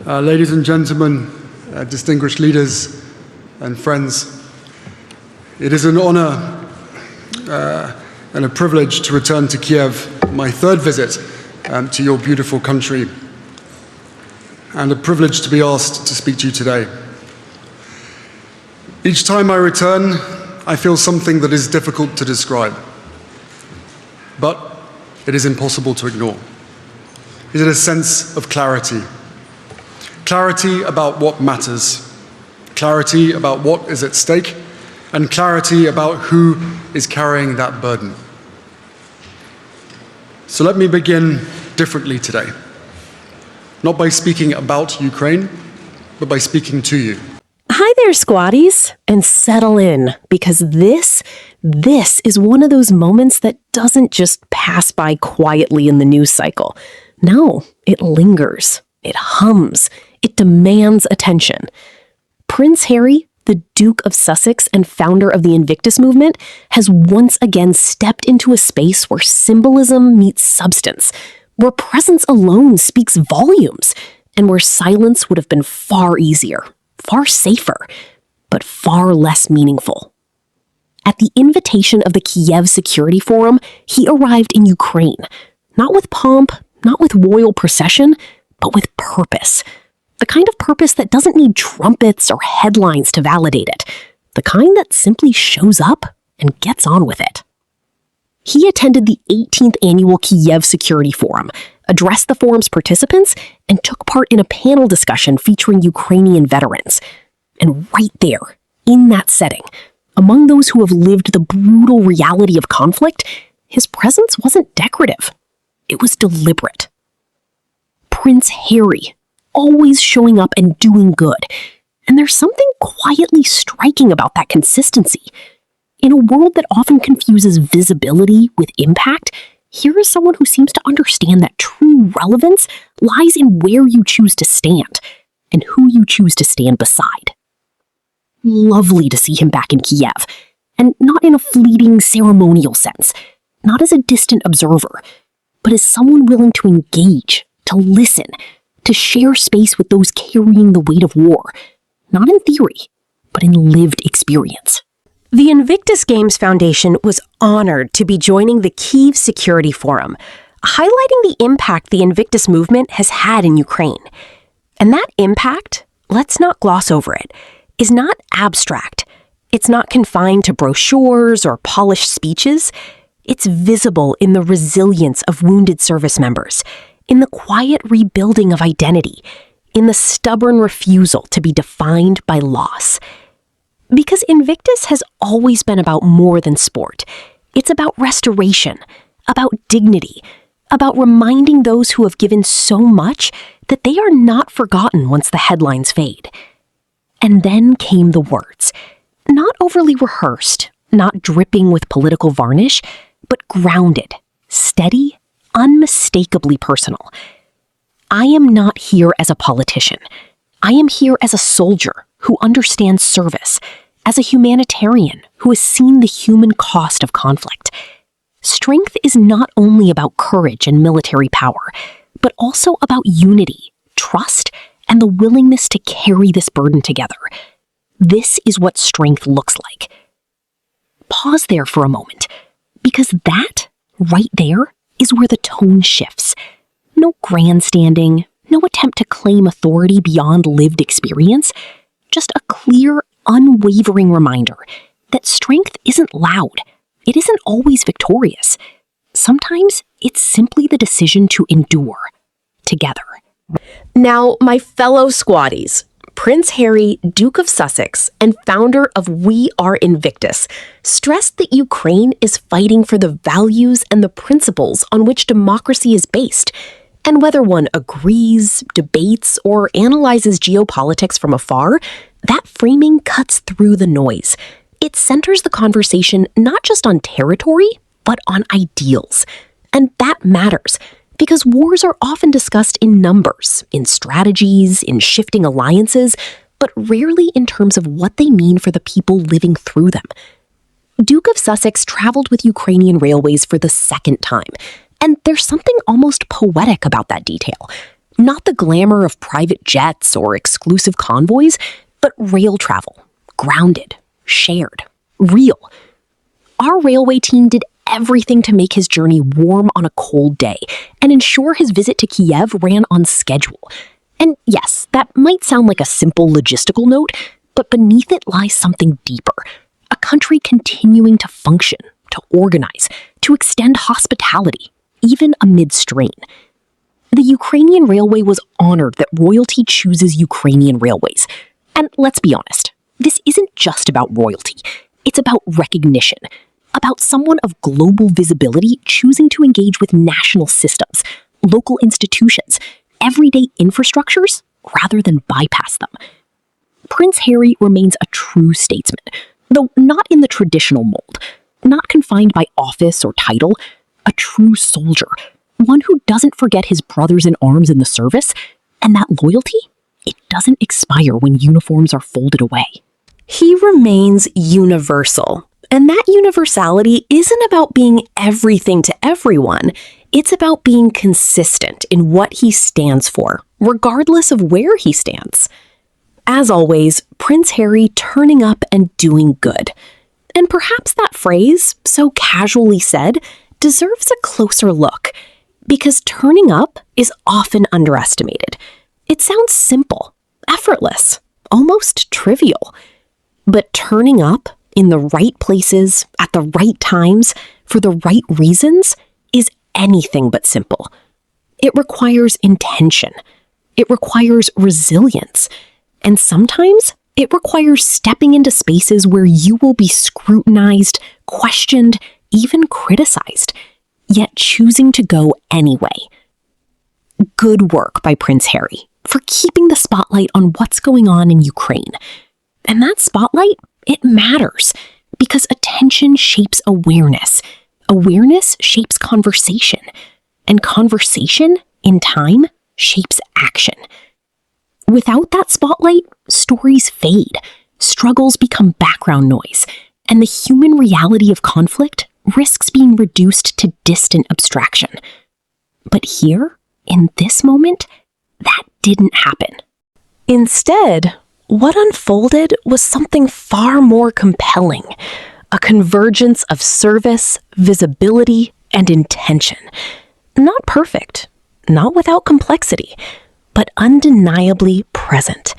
Ladies and gentlemen, distinguished leaders and friends, it is an honor and a privilege to return to Kiev, my third visit to your beautiful country, and a privilege to be asked to speak to you today. Each time I return, I feel something that is difficult to describe, but it is impossible to ignore. It is a sense of clarity. Clarity about what matters, clarity about what is at stake, and clarity about who is carrying that burden. So let me begin differently today. Not by speaking about Ukraine, but by speaking to you. Hi there, squatties, and settle in, because this is one of those moments that doesn't just pass by quietly in the news cycle. No, it lingers, it hums, it demands attention. Prince Harry, the Duke of Sussex and founder of the Invictus movement, has once again stepped into a space where symbolism meets substance, where presence alone speaks volumes, and where silence would have been far easier, far safer, but far less meaningful. At the invitation of the Kiev Security Forum, he arrived in Ukraine, not with pomp, not with royal procession, but with purpose. The kind of purpose that doesn't need trumpets or headlines to validate it. The kind that simply shows up and gets on with it. He attended the 18th annual Kiev Security Forum, addressed the forum's participants, and took part in a panel discussion featuring Ukrainian veterans. And right there, in that setting, among those who have lived the brutal reality of conflict, his presence wasn't decorative. It was deliberate. Prince Harry, always showing up and doing good. And there's something quietly striking about that consistency. In a world that often confuses visibility with impact, here is someone who seems to understand that true relevance lies in where you choose to stand and who you choose to stand beside. Lovely to see him back in Kiev, and not in a fleeting ceremonial sense, not as a distant observer, but as someone willing to engage, to listen, to share space with those carrying the weight of war, not in theory, but in lived experience. The Invictus Games Foundation was honored to be joining the Kyiv Security Forum, highlighting the impact the Invictus movement has had in Ukraine. And that impact, let's not gloss over it, is not abstract. It's not confined to brochures or polished speeches. It's visible in the resilience of wounded service members, in the quiet rebuilding of identity, in the stubborn refusal to be defined by loss. Because Invictus has always been about more than sport. It's about restoration, about dignity, about reminding those who have given so much that they are not forgotten once the headlines fade. And then came the words, not overly rehearsed, not dripping with political varnish, but grounded, steady, unmistakably personal. I am not here as a politician. I am here as a soldier who understands service, as a humanitarian who has seen the human cost of conflict. Strength is not only about courage and military power, but also about unity, trust, and the willingness to carry this burden together. This is what strength looks like. Pause there for a moment, because that, right there, is where the tone shifts. No grandstanding, no attempt to claim authority beyond lived experience, just a clear, unwavering reminder that strength isn't loud. It isn't always victorious. Sometimes it's simply the decision to endure together. Now, my fellow squatties, Prince Harry, Duke of Sussex, and founder of We Are Invictus, stressed that Ukraine is fighting for the values and the principles on which democracy is based. And whether one agrees, debates, or analyzes geopolitics from afar, that framing cuts through the noise. It centers the conversation not just on territory, but on ideals. And that matters, because wars are often discussed in numbers, in strategies, in shifting alliances, but rarely in terms of what they mean for the people living through them. Duke of Sussex traveled with Ukrainian railways for the second time, and there's something almost poetic about that detail. Not the glamour of private jets or exclusive convoys, but rail travel, grounded, shared, real. Our railway team did everything to make his journey warm on a cold day and ensure his visit to Kiev ran on schedule. And yes, that might sound like a simple logistical note, but beneath it lies something deeper. A country continuing to function, to organize, to extend hospitality, even amid strain. The Ukrainian railway was honored that royalty chooses Ukrainian railways. And let's be honest, this isn't just about royalty. It's about recognition, about someone of global visibility choosing to engage with national systems, local institutions, everyday infrastructures, rather than bypass them. Prince Harry remains a true statesman, though not in the traditional mold, not confined by office or title, a true soldier, one who doesn't forget his brothers in arms in the service, and that loyalty, it doesn't expire when uniforms are folded away. He remains universal, and that universality isn't about being everything to everyone. It's about being consistent in what he stands for, regardless of where he stands. As always, Prince Harry turning up and doing good. And perhaps that phrase, so casually said, deserves a closer look, because turning up is often underestimated. It sounds simple, effortless, almost trivial. But turning up in the right places, at the right times, for the right reasons, is anything but simple. It requires intention. It requires resilience. And sometimes it requires stepping into spaces where you will be scrutinized, questioned, even criticized, yet choosing to go anyway. Good work by Prince Harry for keeping the spotlight on what's going on in Ukraine. And that spotlight, it matters because attention shapes awareness. Awareness shapes conversation. And conversation, in time, shapes action. Without that spotlight, stories fade, struggles become background noise, and the human reality of conflict risks being reduced to distant abstraction. But here, in this moment, that didn't happen. Instead, what unfolded was something far more compelling, a convergence of service, visibility, and intention. Not perfect, not without complexity, but undeniably present.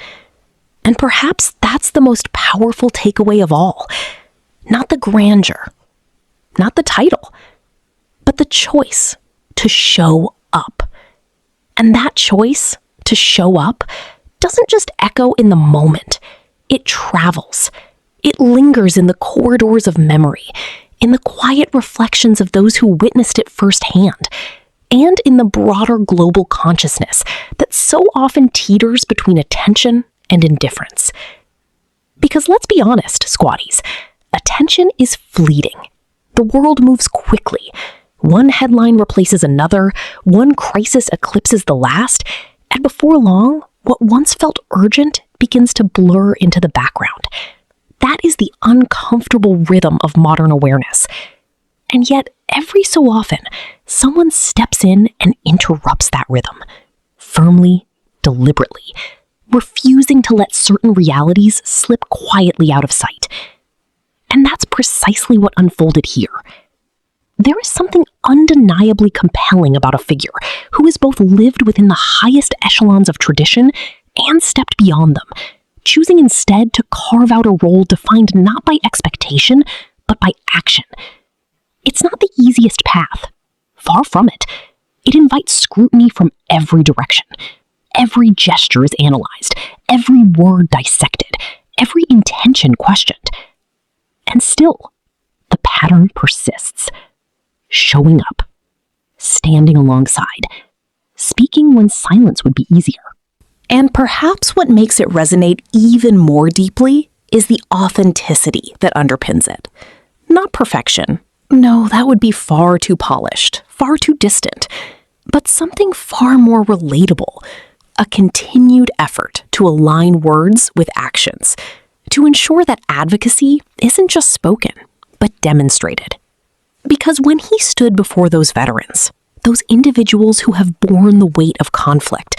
And perhaps that's the most powerful takeaway of all. Not the grandeur, not the title, but the choice to show up. And that choice to show up doesn't just echo in the moment. It travels. It lingers in the corridors of memory, in the quiet reflections of those who witnessed it firsthand, and in the broader global consciousness that so often teeters between attention and indifference. Because let's be honest, squatties, attention is fleeting. The world moves quickly. One headline replaces another, one crisis eclipses the last, and before long, what once felt urgent begins to blur into the background. That is the uncomfortable rhythm of modern awareness. And yet, every so often, someone steps in and interrupts that rhythm, firmly, deliberately, refusing to let certain realities slip quietly out of sight. And that's precisely what unfolded here. There is something undeniably compelling about a figure who has both lived within the highest echelons of tradition and stepped beyond them, choosing instead to carve out a role defined not by expectation, but by action. It's not the easiest path. Far from it. It invites scrutiny from every direction. Every gesture is analyzed, every word dissected, every intention questioned. And still, the pattern persists. Showing up, standing alongside, speaking when silence would be easier. And perhaps what makes it resonate even more deeply is the authenticity that underpins it. Not perfection. No, that would be far too polished, far too distant. But something far more relatable. A continued effort to align words with actions, to ensure that advocacy isn't just spoken, but demonstrated. Because when he stood before those veterans, those individuals who have borne the weight of conflict,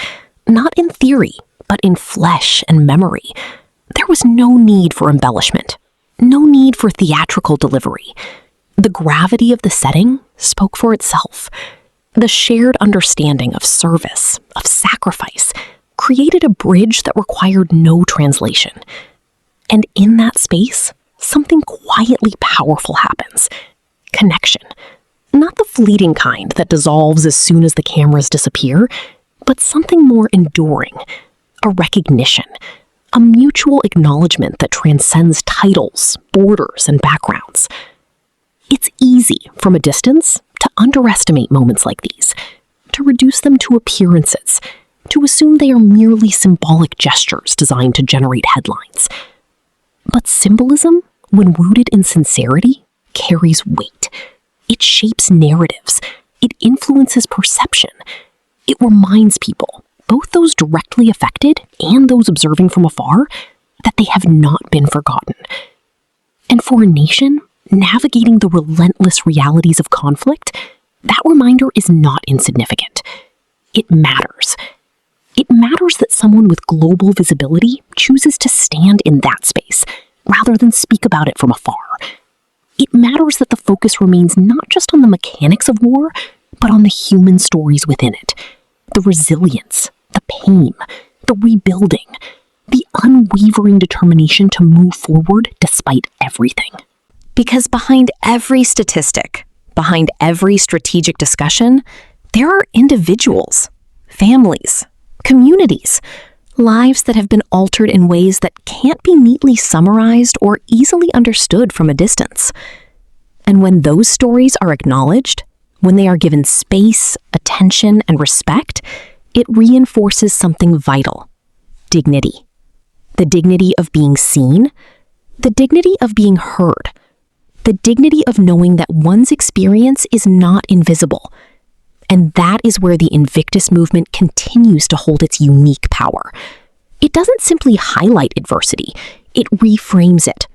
not in theory, but in flesh and memory. There was no need for embellishment, no need for theatrical delivery. The gravity of the setting spoke for itself. The shared understanding of service, of sacrifice, created a bridge that required no translation. And in that space, something quietly powerful happens. Connection. Not the fleeting kind that dissolves as soon as the cameras disappear, but something more enduring. A recognition. A mutual acknowledgement that transcends titles, borders, and backgrounds. It's easy, from a distance, to underestimate moments like these, to reduce them to appearances, to assume they are merely symbolic gestures designed to generate headlines. But symbolism, when rooted in sincerity, carries weight. It shapes narratives. It influences perception. It reminds people, both those directly affected and those observing from afar, that they have not been forgotten. And for a nation navigating the relentless realities of conflict, that reminder is not insignificant. It matters. It matters that someone with global visibility chooses to stand in that space, rather than speak about it from afar. It matters that the focus remains not just on the mechanics of war, but on the human stories within it. The resilience, the pain, the rebuilding, the unwavering determination to move forward despite everything. Because behind every statistic, behind every strategic discussion, there are individuals, families, communities, lives that have been altered in ways that can't be neatly summarized or easily understood from a distance. And when those stories are acknowledged, when they are given space, attention, and respect, it reinforces something vital: dignity. The dignity of being seen, the dignity of being heard, the dignity of knowing that one's experience is not invisible. And that is where the Invictus movement continues to hold its unique power. It doesn't simply highlight adversity, it reframes it.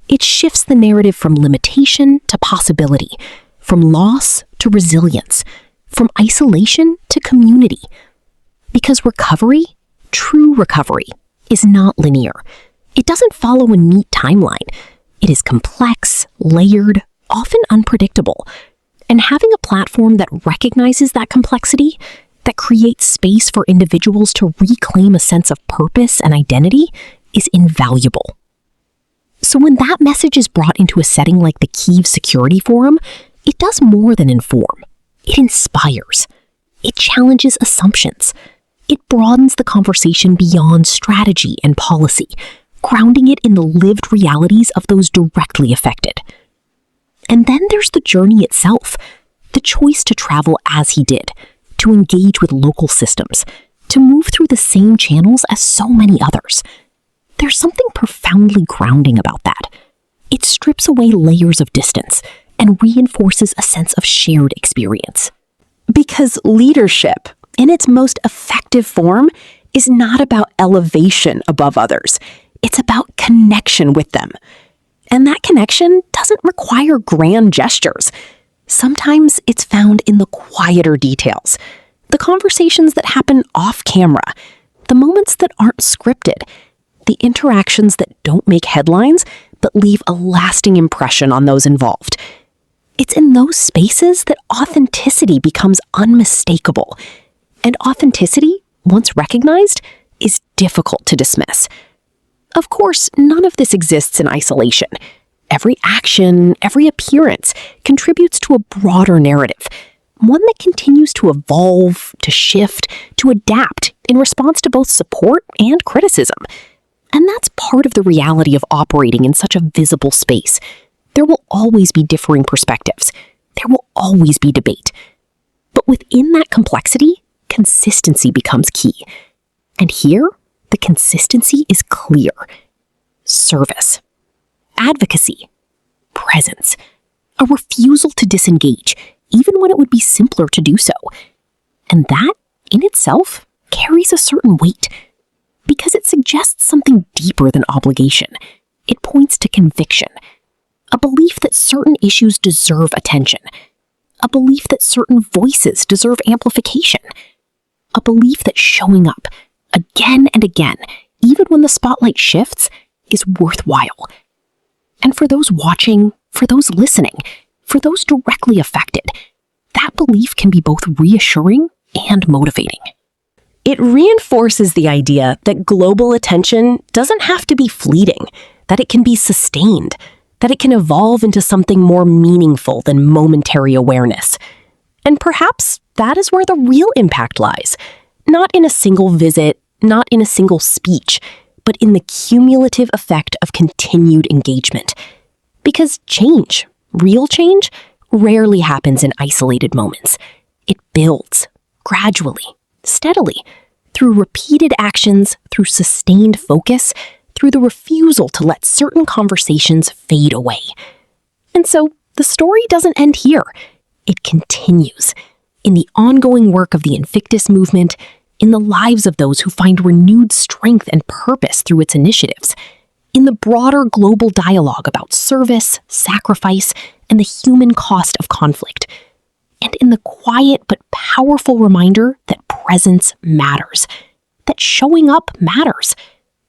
It shifts the narrative from limitation to possibility, from loss to resilience, from isolation to community. Because recovery, true recovery, is not linear. It doesn't follow a neat timeline. It is complex, layered, often unpredictable. And having a platform that recognizes that complexity, that creates space for individuals to reclaim a sense of purpose and identity, is invaluable. So when that message is brought into a setting like the Kyiv Security Forum, it does more than inform. It inspires. It challenges assumptions. It broadens the conversation beyond strategy and policy, grounding it in the lived realities of those directly affected. And then there's the journey itself, the choice to travel as he did, to engage with local systems, to move through the same channels as so many others. There's something profoundly grounding about that. It strips away layers of distance and reinforces a sense of shared experience. Because leadership, in its most effective form, is not about elevation above others. It's about connection with them. And that connection doesn't require grand gestures. Sometimes it's found in the quieter details, the conversations that happen off camera, the moments that aren't scripted, the interactions that don't make headlines but leave a lasting impression on those involved. It's in those spaces that authenticity becomes unmistakable. And authenticity, once recognized, is difficult to dismiss. Of course, none of this exists in isolation. Every action, every appearance contributes to a broader narrative, one that continues to evolve, to shift, to adapt in response to both support and criticism. And that's part of the reality of operating in such a visible space. There will always be differing perspectives. There will always be debate. But within that complexity, consistency becomes key. And here, the consistency is clear. Service, advocacy, presence, a refusal to disengage, even when it would be simpler to do so. And that, in itself, carries a certain weight, because it suggests something deeper than obligation. It points to conviction, a belief that certain issues deserve attention, A belief that certain voices deserve amplification. A belief that showing up, again and again, even when the spotlight shifts, is worthwhile. And for those watching, for those listening, for those directly affected, that belief can be both reassuring and motivating. It reinforces the idea that global attention doesn't have to be fleeting, that it can be sustained, that it can evolve into something more meaningful than momentary awareness. And perhaps that is where the real impact lies. Not in a single visit, not in a single speech, but in the cumulative effect of continued engagement. Because change, real change, rarely happens in isolated moments. It builds, gradually, steadily, through repeated actions, through sustained focus, through the refusal to let certain conversations fade away. And so, the story doesn't end here. It continues in the ongoing work of the Invictus movement, in the lives of those who find renewed strength and purpose through its initiatives, in the broader global dialogue about service, sacrifice, and the human cost of conflict, and in the quiet but powerful reminder that presence matters, that showing up matters,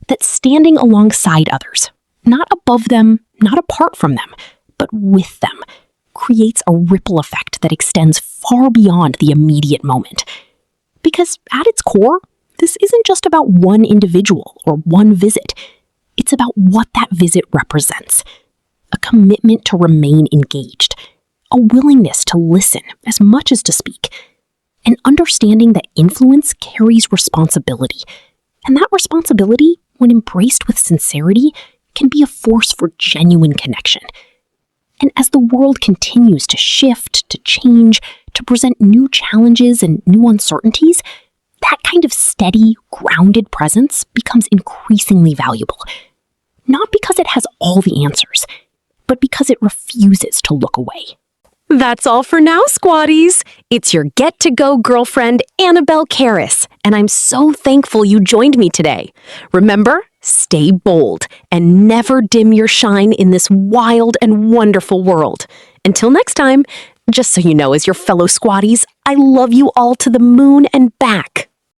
that standing alongside others, not above them, not apart from them, but with them, creates a ripple effect that extends far beyond the immediate moment. Because at its core, this isn't just about one individual or one visit. It's about what that visit represents. A commitment to remain engaged, a willingness to listen as much as to speak, an understanding that influence carries responsibility. And that responsibility, when embraced with sincerity, can be a force for genuine connection. And as the world continues to shift, to change, to present new challenges and new uncertainties, that kind of steady, grounded presence becomes increasingly valuable. Not because it has all the answers, but because it refuses to look away. That's all for now, squatties. It's your get-to-go girlfriend, Annabelle Karras, and I'm so thankful you joined me today. Remember, stay bold and never dim your shine in this wild and wonderful world. Until next time, just so you know, as your fellow squatties, I love you all to the moon and back.